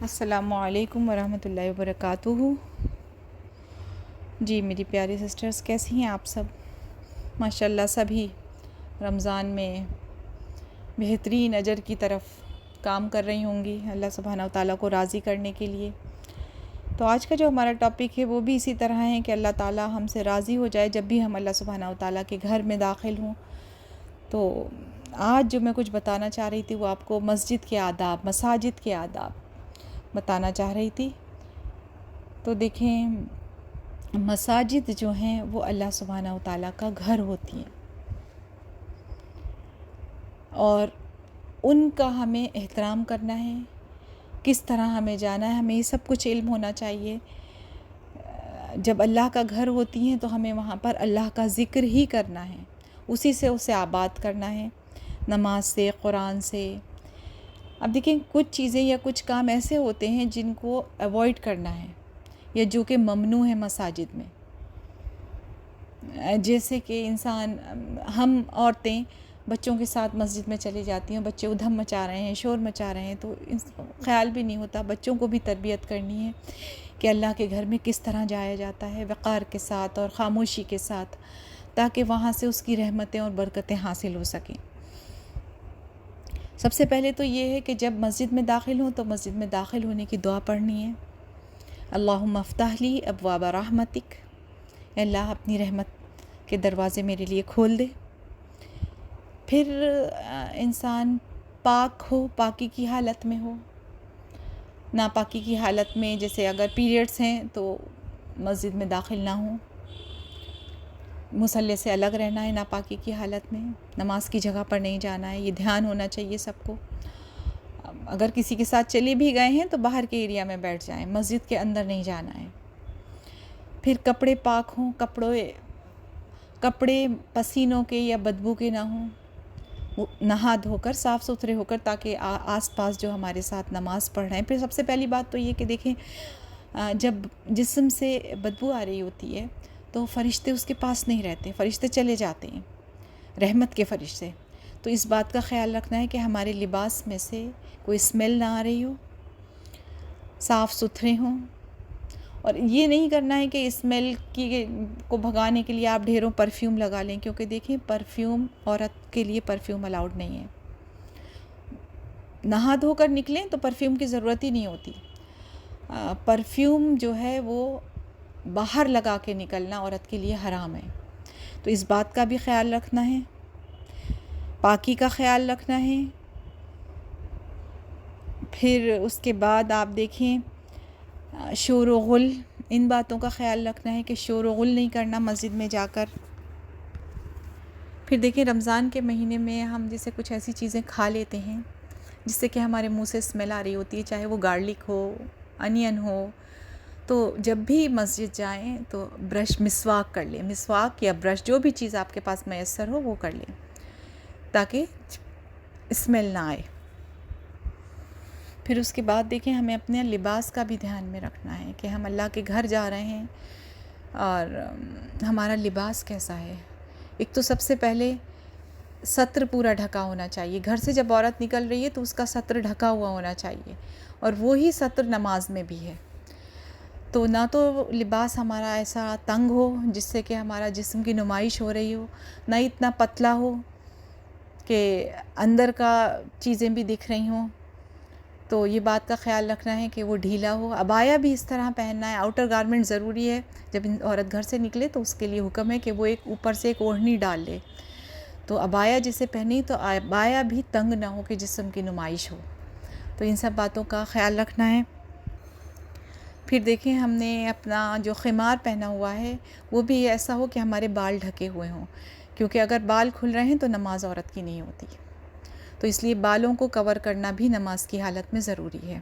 السلام علیکم ورحمۃ اللہ وبرکاتہ۔ جی میری پیاری سسٹرز، کیسی ہیں آپ سب؟ ماشاءاللہ سبھی رمضان میں بہترین اجر کی طرف کام کر رہی ہوں گی اللہ سبحانہ و تعالیٰ کو راضی کرنے کے لیے۔ تو آج کا جو ہمارا ٹاپک ہے وہ بھی اسی طرح ہے کہ اللہ تعالیٰ ہم سے راضی ہو جائے جب بھی ہم اللہ سبحانہ و تعالیٰ کے گھر میں داخل ہوں۔ تو آج جو میں کچھ بتانا چاہ رہی تھی وہ آپ کو مسجد کے آداب، مساجد کے آداب بتانا چاہ رہی تھی۔ تو دیکھیں، مساجد جو ہیں وہ اللہ سبحانہ و تعالیٰ کا گھر ہوتی ہیں، اور ان کا ہمیں احترام کرنا ہے، کس طرح ہمیں جانا ہے، ہمیں یہ سب کچھ علم ہونا چاہیے۔ جب اللہ کا گھر ہوتی ہیں تو ہمیں وہاں پر اللہ کا ذکر ہی کرنا ہے، اسی سے اسے آباد کرنا ہے، نماز سے، قرآن سے۔ اب دیکھیں، کچھ چیزیں یا کچھ کام ایسے ہوتے ہیں جن کو ایوائڈ کرنا ہے یا جو کہ ممنوع ہے مساجد میں، جیسے کہ ہم عورتیں بچوں کے ساتھ مسجد میں چلی جاتی ہیں، بچے ادھم مچا رہے ہیں، شور مچا رہے ہیں، تو خیال بھی نہیں ہوتا، بچوں کو بھی تربیت کرنی ہے کہ اللہ کے گھر میں کس طرح جایا جاتا ہے، وقار کے ساتھ اور خاموشی کے ساتھ، تاکہ وہاں سے اس کی رحمتیں اور برکتیں حاصل ہو سکیں۔ سب سے پہلے تو یہ ہے کہ جب مسجد میں داخل ہوں تو مسجد میں داخل ہونے کی دعا پڑھنی ہے۔ اللہم افتح لی ابواب رحمتک، اے اللہ اپنی رحمت کے دروازے میرے لیے کھول دے۔ پھر انسان پاک ہو، پاکی کی حالت میں ہو، ناپاکی کی حالت میں، جیسے اگر پیریڈز ہیں تو مسجد میں داخل نہ ہوں، مصلی سے الگ رہنا ہے ناپاکی کی حالت میں، نماز کی جگہ پر نہیں جانا ہے، یہ دھیان ہونا چاہیے سب کو۔ اگر کسی کے ساتھ چلے بھی گئے ہیں تو باہر کے ایریا میں بیٹھ جائیں، مسجد کے اندر نہیں جانا ہے۔ پھر کپڑے پاک ہوں، کپڑے پسینوں کے یا بدبو کے نہ ہوں، نہا دھو کر صاف ستھرے ہو کر، تاکہ آس پاس جو ہمارے ساتھ نماز پڑھ رہے ہیں۔ پھر سب سے پہلی بات تو یہ کہ دیکھیں، جب جسم سے بدبو آ رہی ہوتی ہے تو فرشتے اس کے پاس نہیں رہتے، فرشتے چلے جاتے ہیں، رحمت کے فرشتے۔ تو اس بات کا خیال رکھنا ہے کہ ہمارے لباس میں سے کوئی اسمیل نہ آ رہی ہو، صاف ستھرے ہوں، اور یہ نہیں کرنا ہے کہ اسمیل کو بھگانے کے لیے آپ ڈھیروں پرفیوم لگا لیں، کیونکہ دیکھیں پرفیوم، عورت کے لیے پرفیوم الاؤڈ نہیں ہے۔ نہا دھو کر نکلیں تو پرفیوم کی ضرورت ہی نہیں ہوتی۔ پرفیوم جو ہے وہ باہر لگا کے نکلنا عورت کے لیے حرام ہے، تو اس بات کا بھی خیال رکھنا ہے، پاکی کا خیال رکھنا ہے۔ پھر اس کے بعد آپ دیکھیں، شور و غل، ان باتوں کا خیال رکھنا ہے کہ شور و غل نہیں کرنا مسجد میں جا کر۔ پھر دیکھیں، رمضان کے مہینے میں ہم جیسے کچھ ایسی چیزیں کھا لیتے ہیں جس سے کہ ہمارے منہ سے اسمیل آ رہی ہوتی ہے، چاہے وہ گارلک ہو، انین ہو، تو جب بھی مسجد جائیں تو مسواک کر لیں، مسواک یا برش، جو بھی چیز آپ کے پاس میسر ہو وہ کر لیں تاکہ اسمیل نہ آئے۔ پھر اس کے بعد دیکھیں، ہمیں اپنے لباس کا بھی دھیان میں رکھنا ہے کہ ہم اللہ کے گھر جا رہے ہیں اور ہمارا لباس کیسا ہے۔ ایک تو سب سے پہلے ستر پورا ڈھکا ہونا چاہیے، گھر سے جب عورت نکل رہی ہے تو اس کا ستر ڈھکا ہوا ہونا چاہیے، اور وہی ستر نماز میں بھی ہے۔ تو نہ تو لباس ہمارا ایسا تنگ ہو جس سے کہ ہمارا جسم کی نمائش ہو رہی ہو، نہ اتنا پتلا ہو کہ اندر کا چیزیں بھی دکھ رہی ہوں، تو یہ بات کا خیال رکھنا ہے کہ وہ ڈھیلا ہو۔ عبایا بھی اس طرح پہننا ہے، آؤٹر گارمنٹ ضروری ہے، جب عورت گھر سے نکلے تو اس کے لیے حکم ہے کہ وہ ایک اوپر سے ایک اوڑھنی ڈال لے، تو عبایا جسے پہنی تو عبایا بھی تنگ نہ ہو کہ جسم کی نمائش ہو، تو ان سب باتوں کا خیال رکھنا ہے۔ پھر دیکھیں، ہم نے اپنا جو خمار پہنا ہوا ہے وہ بھی ایسا ہو کہ ہمارے بال ڈھکے ہوئے ہوں، کیونکہ اگر بال کھل رہے ہیں تو نماز عورت کی نہیں ہوتی، تو اس لیے بالوں کو کور کرنا بھی نماز کی حالت میں ضروری ہے۔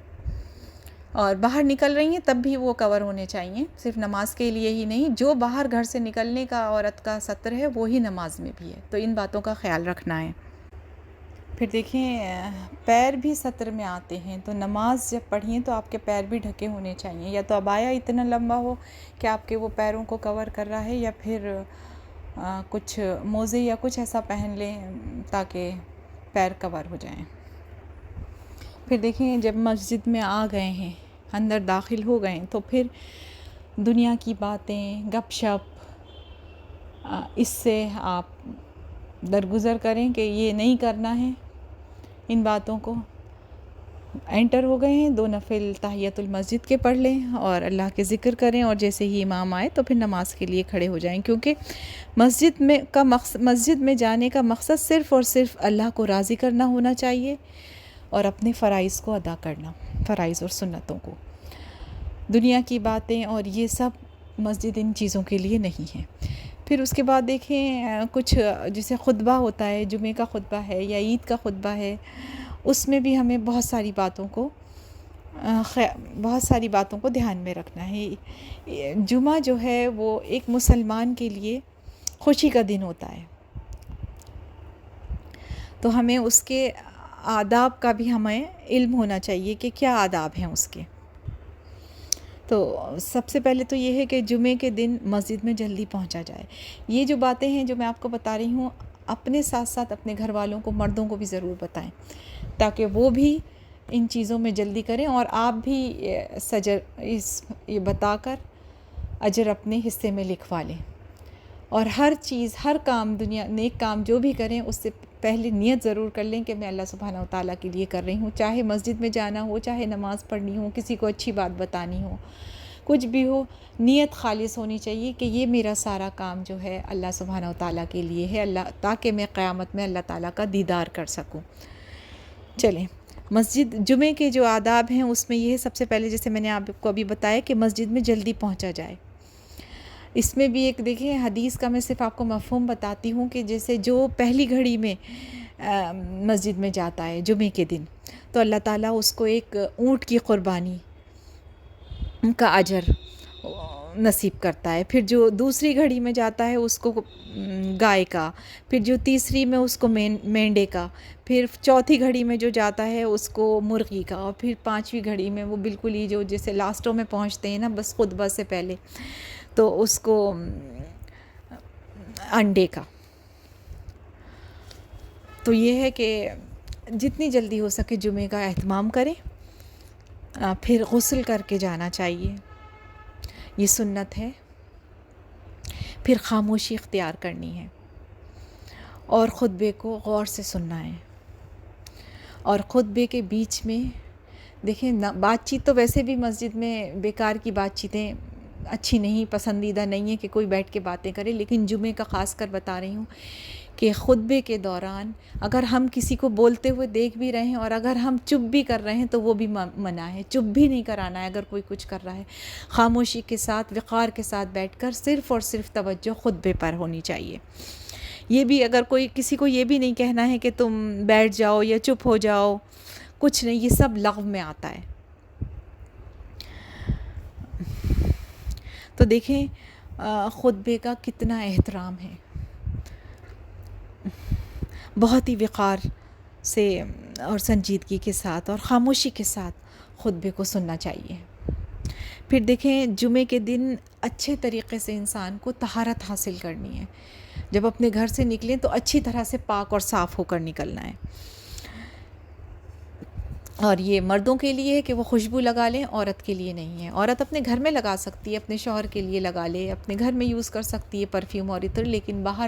اور باہر نکل رہی ہیں تب بھی وہ کور ہونے چاہیے، صرف نماز کے لیے ہی نہیں، جو باہر گھر سے نکلنے کا عورت کا ستر ہے وہی نماز میں بھی ہے، تو ان باتوں کا خیال رکھنا ہے۔ پھر دیکھیں، پیر بھی ستر میں آتے ہیں، تو نماز جب پڑھیں تو آپ کے پیر بھی ڈھکے ہونے چاہیے، یا تو عبایا اتنا لمبا ہو کہ آپ کے وہ پیروں کو کور کر رہا ہے، یا پھر کچھ موزے یا کچھ ایسا پہن لیں تاکہ پیر کور ہو جائیں۔ پھر دیکھیں جب مسجد میں آ گئے ہیں، اندر داخل ہو گئے ہیں، تو پھر دنیا کی باتیں، گپ شپ، اس سے آپ درگزر کریں کہ یہ نہیں کرنا ہے، ان باتوں کو انٹر ہو گئے ہیں، 2 نفل تحیۃ المسجد کے پڑھ لیں اور اللہ کے ذکر کریں، اور جیسے ہی امام آئے تو پھر نماز کے لیے کھڑے ہو جائیں، کیونکہ مسجد میں جانے کا مقصد صرف اور صرف اللہ کو راضی کرنا ہونا چاہیے، اور اپنے فرائض کو ادا کرنا، فرائض اور سنتوں کو۔ دنیا کی باتیں اور یہ سب مسجد ان چیزوں کے لیے نہیں ہے۔ پھر اس کے بعد دیکھیں کچھ جیسے خطبہ ہوتا ہے، جمعہ کا خطبہ ہے یا عید کا خطبہ ہے، اس میں بھی ہمیں بہت ساری باتوں کو دھیان میں رکھنا ہے۔ جمعہ جو ہے وہ ایک مسلمان کے لیے خوشی کا دن ہوتا ہے، تو ہمیں اس کے آداب کا بھی ہمیں علم ہونا چاہیے کہ کیا آداب ہیں اس کے۔ تو سب سے پہلے تو یہ ہے کہ جمعے کے دن مسجد میں جلدی پہنچا جائے۔ یہ جو باتیں ہیں جو میں آپ کو بتا رہی ہوں، اپنے ساتھ ساتھ اپنے گھر والوں کو، مردوں کو بھی ضرور بتائیں، تاکہ وہ بھی ان چیزوں میں جلدی کریں، اور آپ بھی یہ بتا کر اجر اپنے حصے میں لکھوا لیں۔ اور ہر چیز، ہر کام، نیک کام جو بھی کریں، اس سے پہلے نیت ضرور کر لیں کہ میں اللہ سبحانہ وتعالیٰ کے لیے کر رہی ہوں، چاہے مسجد میں جانا ہو، چاہے نماز پڑھنی ہو، کسی کو اچھی بات بتانی ہو، کچھ بھی ہو، نیت خالص ہونی چاہیے کہ یہ میرا سارا کام جو ہے اللہ سبحانہ وتعالیٰ کے لیے ہے، تاکہ میں قیامت میں اللہ تعالیٰ کا دیدار کر سکوں۔ چلیں، مسجد جمعے کے جو آداب ہیں اس میں یہ سب سے پہلے، جیسے میں نے آپ کو ابھی بتایا، کہ مسجد میں جلدی پہنچا جائے۔ اس میں بھی ایک دیکھیں حدیث کا میں صرف آپ کو مفہوم بتاتی ہوں، کہ جیسے جو پہلی گھڑی میں مسجد میں جاتا ہے جمعے کے دن، تو اللہ تعالیٰ اس کو ایک اونٹ کی قربانی کا اجر نصیب کرتا ہے۔ پھر جو دوسری گھڑی میں جاتا ہے اس کو گائے کا، پھر جو تیسری میں اس کو مینڈے کا، پھر چوتھی گھڑی میں جو جاتا ہے اس کو مرغی کا، اور پھر 5ویں گھڑی میں وہ بالکل ہی جو جیسے لاسٹوں میں پہنچتے ہیں نا، بس خطبہ سے پہلے، تو اس کو انڈے کا۔ تو یہ ہے کہ جتنی جلدی ہو سکے جمعے کا اہتمام کریں۔ پھر غسل کر کے جانا چاہیے، یہ سنت ہے۔ پھر خاموشی اختیار کرنی ہے، اور خطبے کو غور سے سننا ہے۔ اور خطبے کے بیچ میں دیکھیں، بات چیت تو ویسے بھی مسجد میں بیکار کی بات چیتیں اچھی نہیں، پسندیدہ نہیں ہے کہ کوئی بیٹھ کے باتیں کرے، لیکن جمعے کا خاص کر بتا رہی ہوں کہ خطبے کے دوران اگر ہم کسی کو بولتے ہوئے دیکھ بھی رہے ہیں، اور اگر ہم چپ بھی کر رہے ہیں، تو وہ بھی منع ہے، چپ بھی نہیں کرانا ہے۔ اگر کوئی کچھ کر رہا ہے، خاموشی کے ساتھ، وقار کے ساتھ بیٹھ کر صرف اور صرف توجہ خطبے پر ہونی چاہیے۔ یہ بھی اگر کوئی کسی کو یہ بھی نہیں کہنا ہے کہ تم بیٹھ جاؤ یا چپ ہو جاؤ، کچھ نہیں، یہ سب لغو میں آتا ہے۔ تو دیکھیں خطبے کا کتنا احترام ہے، بہت ہی وقار سے اور سنجیدگی کے ساتھ اور خاموشی کے ساتھ خطبے کو سننا چاہیے۔ پھر دیکھیں جمعے کے دن اچھے طریقے سے انسان کو طہارت حاصل کرنی ہے۔ جب اپنے گھر سے نکلیں تو اچھی طرح سے پاک اور صاف ہو کر نکلنا ہے۔ اور یہ مردوں کے لیے ہے کہ وہ خوشبو لگا لیں، عورت کے لیے نہیں ہے۔ عورت اپنے گھر میں لگا سکتی ہے، اپنے شوہر کے لیے لگا لے، اپنے گھر میں یوز کر سکتی ہے پرفیوم اور عطر، لیکن باہر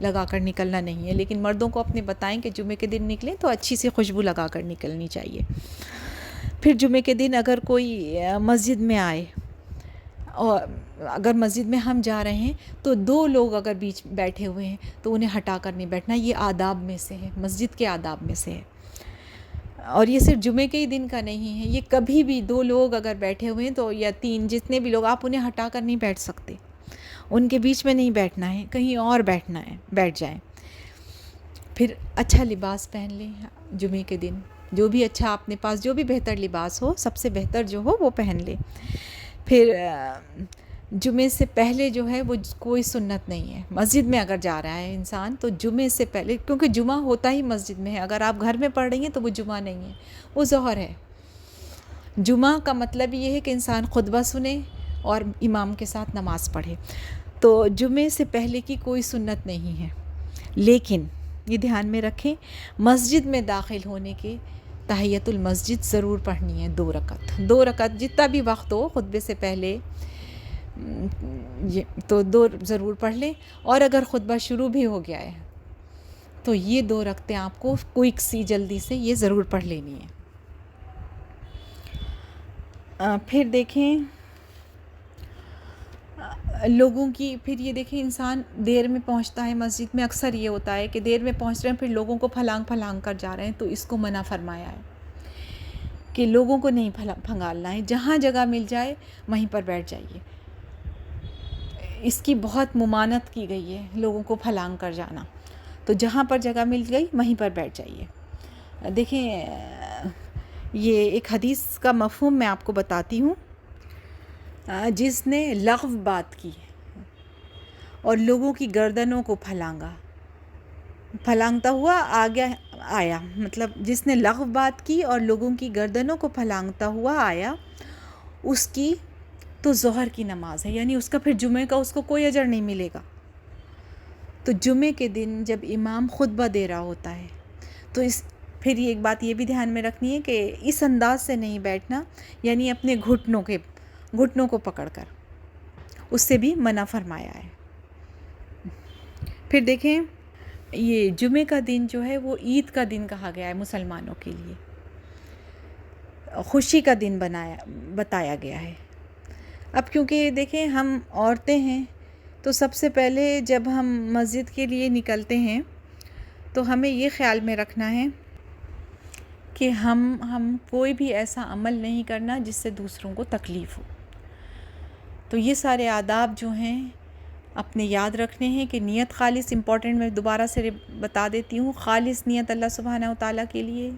لگا کر نکلنا نہیں ہے۔ لیکن مردوں کو اپنے بتائیں کہ جمعے کے دن نکلیں تو اچھی سی خوشبو لگا کر نکلنی چاہیے۔ پھر جمعے کے دن اگر کوئی مسجد میں آئے، اور اگر مسجد میں ہم جا رہے ہیں تو 2 لوگ اگر بیچ بیٹھے ہوئے ہیں تو انہیں ہٹا کر نہیں بیٹھنا، یہ آداب میں سے ہے، مسجد کے آداب میں سے ہے۔ اور یہ صرف جمعے کے ہی دن کا نہیں ہے، یہ کبھی بھی 2 لوگ اگر بیٹھے ہوئے ہیں تو یا 3، جتنے بھی لوگ، آپ انہیں ہٹا کر نہیں بیٹھ سکتے، ان کے بیچ میں نہیں بیٹھنا ہے، کہیں اور بیٹھنا ہے، بیٹھ جائیں۔ پھر اچھا لباس پہن لیں جمعے کے دن، جو بھی اچھا اپنے پاس جو بھی بہتر لباس ہو، سب سے بہتر جو ہو وہ پہن لیں۔ پھر جمعے سے پہلے جو ہے وہ کوئی سنت نہیں ہے۔ مسجد میں اگر جا رہا ہے انسان تو جمعے سے پہلے، کیونکہ جمعہ ہوتا ہی مسجد میں ہے، اگر آپ گھر میں پڑھ رہی ہیں تو وہ جمعہ نہیں ہے، وہ ظہر ہے۔ جمعہ کا مطلب یہ ہے کہ انسان خطبہ سنے اور امام کے ساتھ نماز پڑھے، تو جمعے سے پہلے کی کوئی سنت نہیں ہے۔ لیکن یہ دھیان میں رکھیں، مسجد میں داخل ہونے کے تحیت المسجد ضرور پڑھنی ہے، 2 رکعت جتنا بھی وقت ہو خطبے سے پہلے تو 2 ضرور پڑھ لیں، اور اگر خطبہ شروع بھی ہو گیا ہے تو یہ 2 رکعتیں آپ کو کوئک سی جلدی سے یہ ضرور پڑھ لینی ہے۔ پھر دیکھیں لوگوں کی، پھر یہ دیکھیں انسان دیر میں پہنچتا ہے مسجد میں، اکثر یہ ہوتا ہے کہ دیر میں پہنچ رہے ہیں پھر لوگوں کو پھلانگ کر جا رہے ہیں، تو اس کو منع فرمایا ہے کہ لوگوں کو نہیں پھنگالنا ہے، جہاں جگہ مل جائے وہیں پر بیٹھ جائیے۔ اس کی بہت ممانعت کی گئی ہے لوگوں کو پھلانگ کر جانا، تو جہاں پر جگہ مل گئی وہیں پر بیٹھ جائیے۔ دیکھیں یہ ایک حدیث کا مفہوم میں آپ کو بتاتی ہوں۔ جس نے لغو بات کی اور لوگوں کی گردنوں کو پھلانگتا ہوا آگے آیا، مطلب جس نے لغو بات کی اور لوگوں کی گردنوں کو پھلانگتا ہوا آیا، اس کی تو ظہر کی نماز ہے، یعنی اس کا پھر جمعے کا اس کو کوئی اجر نہیں ملے گا۔ تو جمعے کے دن جب امام خطبہ دے رہا ہوتا ہے تو پھر یہ ایک بات یہ بھی دھیان میں رکھنی ہے کہ اس انداز سے نہیں بیٹھنا، یعنی اپنے گھٹنوں کو پکڑ کر، اس سے بھی منع فرمایا ہے۔ پھر دیکھیں یہ جمعے کا دن جو ہے وہ عید کا دن کہا گیا ہے مسلمانوں کے لیے، خوشی کا دن بتایا گیا ہے۔ اب کیونکہ دیکھیں ہم عورتیں ہیں تو سب سے پہلے جب ہم مسجد کے لیے نکلتے ہیں تو ہمیں یہ خیال میں رکھنا ہے کہ ہم کوئی بھی ایسا عمل نہیں کرنا جس سے دوسروں کو تکلیف ہو۔ تو یہ سارے آداب جو ہیں اپنے یاد رکھنے ہیں کہ نیت خالص امپورٹنٹ، میں دوبارہ سے بتا دیتی ہوں، خالص نیت اللہ سبحانہ و تعالیٰ کے لیے،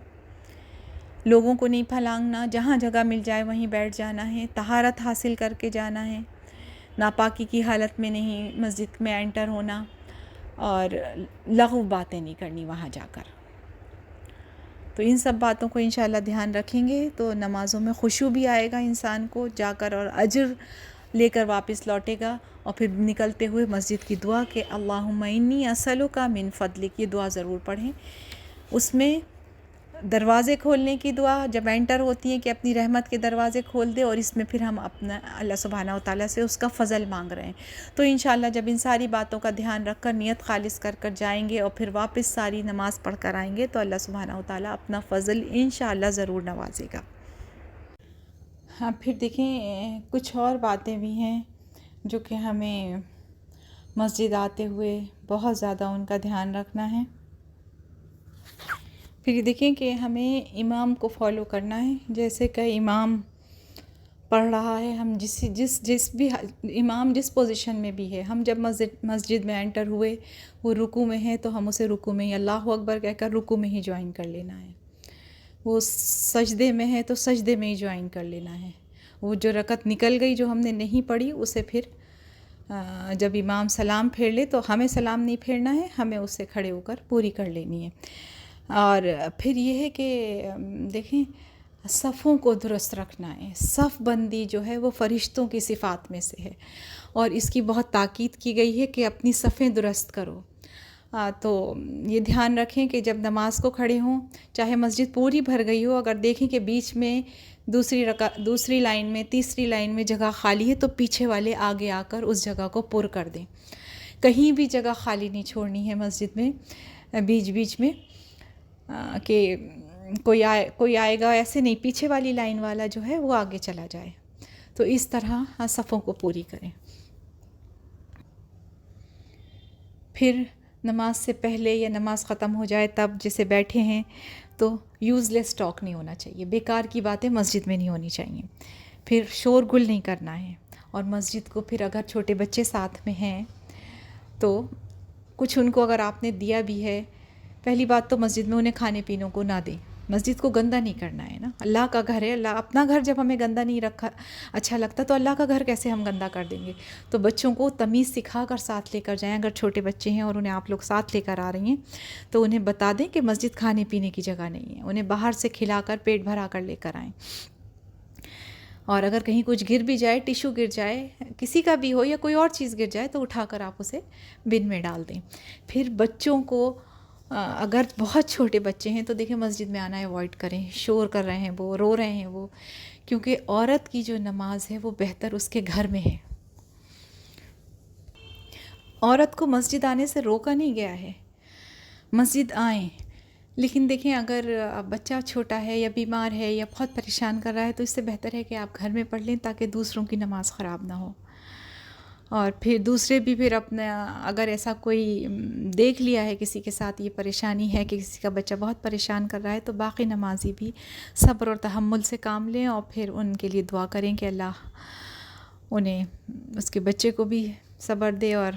لوگوں کو نہیں پھلانگنا، جہاں جگہ مل جائے وہیں بیٹھ جانا ہے، طہارت حاصل کر کے جانا ہے، ناپاکی کی حالت میں نہیں مسجد میں انٹر ہونا، اور لغو باتیں نہیں کرنی وہاں جا کر۔ تو ان سب باتوں کو انشاءاللہ دھیان رکھیں گے تو نمازوں میں خشوع بھی آئے گا انسان کو جا کر، اور اجر لے کر واپس لوٹے گا۔ اور پھر نکلتے ہوئے مسجد کی دعا کہ اللہم انی اسألک من فضلک، یہ دعا ضرور پڑھیں۔ اس میں دروازے کھولنے کی دعا جب انٹر ہوتی ہیں کہ اپنی رحمت کے دروازے کھول دے، اور اس میں پھر ہم اپنا اللہ سبحانہ و تعالیٰ سے اس کا فضل مانگ رہے ہیں۔ تو انشاءاللہ جب ان ساری باتوں کا دھیان رکھ کر نیت خالص کر کر جائیں گے اور پھر واپس ساری نماز پڑھ کر آئیں گے تو اللہ سبحانہ و تعالیٰ اپنا فضل انشاءاللہ ضرور نوازے گا۔ ہاں پھر دیکھیں کچھ اور باتیں بھی ہیں جو کہ ہمیں مسجد آتے ہوئے بہت زیادہ ان کا دھیان رکھنا ہے۔ پھر یہ دیکھیں کہ ہمیں امام کو فالو کرنا ہے، جیسے کہ امام پڑھ رہا ہے، ہم جس بھی امام جس پوزیشن میں بھی ہے، ہم جب مسجد میں انٹر ہوئے وہ رکوع میں ہے تو ہم اسے رکوع میں ہی اللہ اکبر کہہ کر رکوع میں ہی جوائن کر لینا ہے، وہ سجدے میں ہے تو سجدے میں ہی جوائن کر لینا ہے، وہ جو رکعت نکل گئی جو ہم نے نہیں پڑھی اسے پھر جب امام سلام پھیر لے تو ہمیں سلام نہیں پھیرنا ہے، ہمیں اس سے کھڑے ہو کر پوری کر لینی ہے۔ اور پھر یہ ہے کہ دیکھیں صفوں کو درست رکھنا ہے، صف بندی جو ہے وہ فرشتوں کی صفات میں سے ہے، اور اس کی بہت تاکید کی گئی ہے کہ اپنی صفیں درست کرو۔ تو یہ دھیان رکھیں کہ جب نماز کو کھڑے ہوں، چاہے مسجد پوری بھر گئی ہو، اگر دیکھیں کہ بیچ میں دوسری لائن میں تیسری لائن میں جگہ خالی ہے تو پیچھے والے آگے آ کر اس جگہ کو پر کر دیں، کہیں بھی جگہ خالی نہیں چھوڑنی ہے مسجد میں بیچ میں کہ کوئی آئے گا ایسے نہیں، پیچھے والی لائن والا جو ہے وہ آگے چلا جائے، تو اس طرح صفوں کو پوری کریں۔ پھر نماز سے پہلے یا نماز ختم ہو جائے تب جیسے بیٹھے ہیں تو یوز لیس ٹاک نہیں ہونا چاہیے، بیکار کی باتیں مسجد میں نہیں ہونی چاہیے، پھر شور گل نہیں کرنا ہے، اور مسجد کو پھر اگر چھوٹے بچے ساتھ میں ہیں تو کچھ ان کو اگر آپ نے دیا بھی ہے، پہلی بات تو مسجد میں انہیں کھانے پینے کو نہ دیں، مسجد کو گندا نہیں کرنا ہے نا، اللہ کا گھر ہے، اللہ اپنا گھر جب ہمیں گندا نہیں رکھا اچھا لگتا تو اللہ کا گھر کیسے ہم گندا کر دیں گے۔ تو بچوں کو تمیز سکھا کر ساتھ لے کر جائیں، اگر چھوٹے بچے ہیں اور انہیں آپ لوگ ساتھ لے کر آ رہی ہیں تو انہیں بتا دیں کہ مسجد کھانے پینے کی جگہ نہیں ہے، انہیں باہر سے کھلا کر پیٹ بھرا کر لے کر آئیں، اور اگر کہیں کچھ گر بھی جائے، ٹیشو گر جائے، کسی کا بھی ہو یا کوئی اور چیز گر جائے تو اٹھا کر آپ اسے بن میں ڈال دیں۔ پھر بچوں کو اگر بہت چھوٹے بچے ہیں تو دیکھیں مسجد میں آنا اوائڈ کریں، شور کر رہے ہیں وہ، رو رہے ہیں وہ، کیونکہ عورت کی جو نماز ہے وہ بہتر اس کے گھر میں ہے. عورت کو مسجد آنے سے روکا نہیں گیا ہے، مسجد آئیں، لیکن دیکھیں اگر بچہ چھوٹا ہے یا بیمار ہے یا بہت پریشان کر رہا ہے تو اس سے بہتر ہے کہ آپ گھر میں پڑھ لیں تاکہ دوسروں کی نماز خراب نہ ہو. اور پھر دوسرے بھی پھر اپنا اگر ایسا کوئی دیکھ لیا ہے کسی کے ساتھ یہ پریشانی ہے کہ کسی کا بچہ بہت پریشان کر رہا ہے تو باقی نمازی بھی صبر اور تحمل سے کام لیں اور پھر ان کے لیے دعا کریں کہ اللہ انہیں اس کے بچے کو بھی صبر دے. اور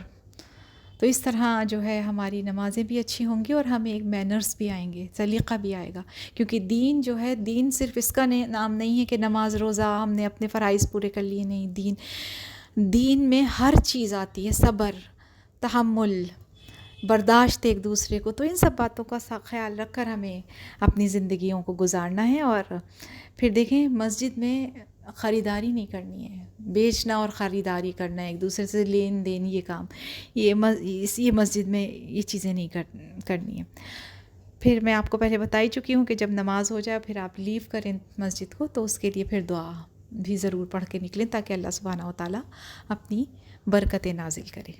تو اس طرح جو ہے ہماری نمازیں بھی اچھی ہوں گی اور ہمیں ایک مینرز بھی آئیں گے، سلیقہ بھی آئے گا. کیونکہ دین جو ہے، دین صرف اس کا نام نہیں ہے کہ نماز روزہ ہم نے اپنے فرائض پورے کر لیے، نہیں، دین میں ہر چیز آتی ہے، صبر، تحمل، برداشت ایک دوسرے کو. تو ان سب باتوں کا خیال رکھ کر ہمیں اپنی زندگیوں کو گزارنا ہے. اور پھر دیکھیں مسجد میں خریداری نہیں کرنی ہے، بیچنا اور خریداری کرنا ہے، ایک دوسرے سے لین دین، یہ کام یہ مسجد میں یہ چیزیں نہیں کرنی ہے. پھر میں آپ کو پہلے بتا ہی چکی ہوں کہ جب نماز ہو جائے پھر آپ لیو کریں مسجد کو تو اس کے لیے پھر دعا بھی ضرور پڑھ کے نکلیں تاکہ اللہ سبحانہ و تعالیٰ اپنی برکتیں نازل کرے.